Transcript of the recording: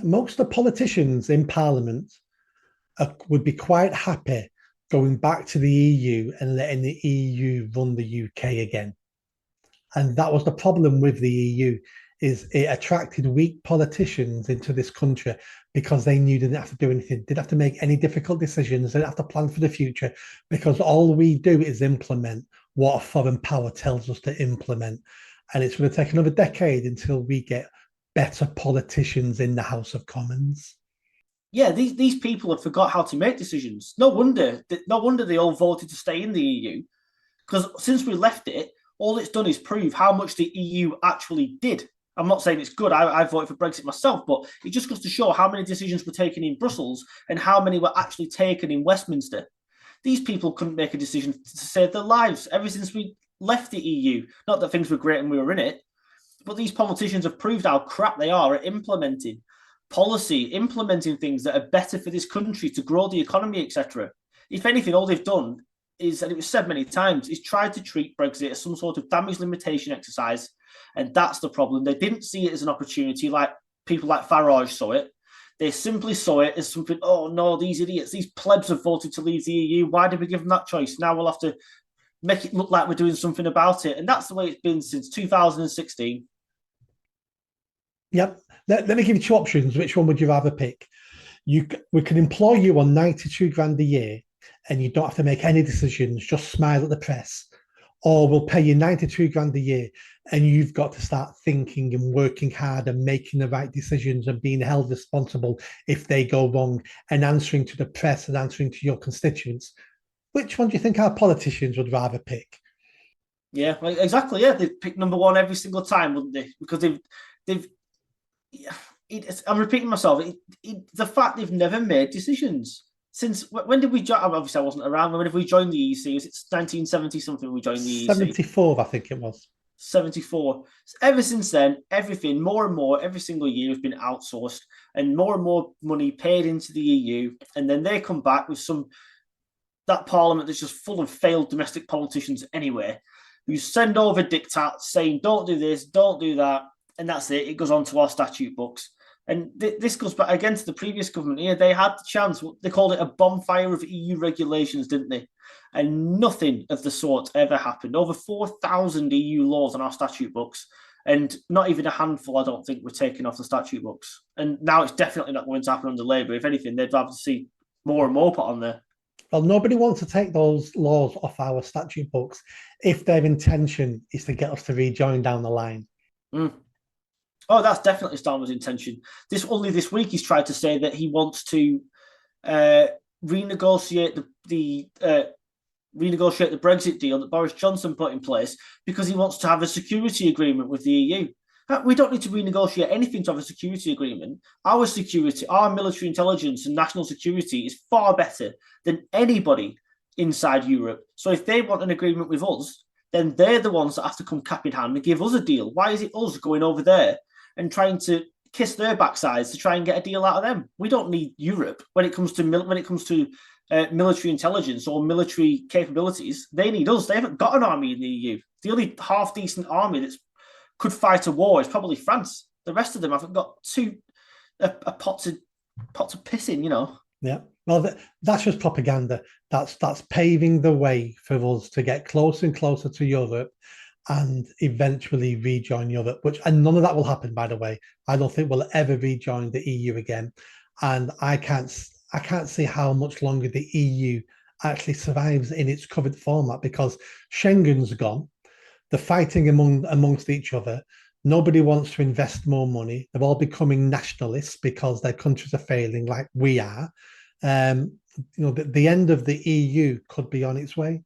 most of the politicians in Parliament would be quite happy going back to the EU and letting the EU run the UK again. And that was the problem with the EU, is it attracted weak politicians into this country because they knew they didn't have to do anything, didn't have to make any difficult decisions, didn't have to plan for the future, because all we do is implement what a foreign power tells us to implement. And it's going to take another decade until we get better politicians in the House of Commons. Yeah, these people have forgot how to make decisions. No wonder they all voted to stay in the EU, because since we left it, all it's done is prove how much the EU actually did. I'm not saying it's good. I voted for Brexit myself, but it just goes to show how many decisions were taken in Brussels and how many were actually taken in Westminster. These people couldn't make a decision to save their lives ever since we left the EU. Not that things were great and we were in it, but these politicians have proved how crap they are at implementing policy, implementing things that are better for this country to grow the economy, etc. If anything, all they've done is, and it was said many times, is tried to treat Brexit as some sort of damage limitation exercise. And that's the problem. They didn't see it as an opportunity like people like Farage saw it. They simply saw it as something, oh no, these idiots, these plebs have voted to leave the EU. Why did we give them that choice? Now we'll have to make it look like we're doing something about it. And that's the way it's been since 2016. Yep. Let me give you two options. Which one would you rather pick? We can employ you on 92 grand a year and you don't have to make any decisions, just smile at the press. Or we'll pay you 92 grand a year and you've got to start thinking and working hard and making the right decisions and being held responsible if they go wrong, and answering to the press and answering to your constituents. Which one do you think our politicians would rather pick? Yeah, exactly. Yeah, they'd pick number one every single time, wouldn't they? Because they've I'm repeating myself. The fact they've never made decisions. Since when did we join? Obviously, I wasn't around. When did we join the EEC? It's 1970 something. We joined the EEC. 74, I think it was. 74. So ever since then, everything more and more every single year has been outsourced, and more money paid into the EU. And then they come back with that parliament that's just full of failed domestic politicians anyway, who send over diktats saying, "Don't do this, don't do that," and that's it. It goes on to our statute books. And this goes back again to the previous government here. They had the chance. They called it a bonfire of EU regulations, didn't they? And nothing of the sort ever happened. Over 4,000 EU laws on our statute books, and not even a handful, I don't think, were taken off the statute books. And now it's definitely not going to happen under Labour. If anything, they'd rather see more and more put on there. Well, nobody wants to take those laws off our statute books if their intention is to get us to rejoin down the line. Mm. Oh, that's definitely Starmer's intention. Only this week he's tried to say that he wants to renegotiate the Brexit deal that Boris Johnson put in place because he wants to have a security agreement with the EU. We don't need to renegotiate anything to have a security agreement. Our security, our military intelligence and national security is far better than anybody inside Europe. So if they want an agreement with us, then they're the ones that have to come cap in hand and give us a deal. Why is it us going over there and trying to kiss their backsides to try and get a deal out of them? We don't need Europe when it comes to military intelligence or military capabilities. They need us. They haven't got an army in the EU. The only half decent army that could fight a war is probably France. The rest of them haven't got a pot to piss in, you know. Yeah, well, that's just propaganda. That's paving the way for us to get closer and closer to Europe and eventually rejoin Europe, and none of that will happen, by the way. I don't think we'll ever rejoin the EU again. And I can't see how much longer the EU actually survives in its current format, because Schengen's gone. They're fighting amongst each other. Nobody wants to invest more money. They're all becoming nationalists because their countries are failing, like we are. The end of the EU could be on its way.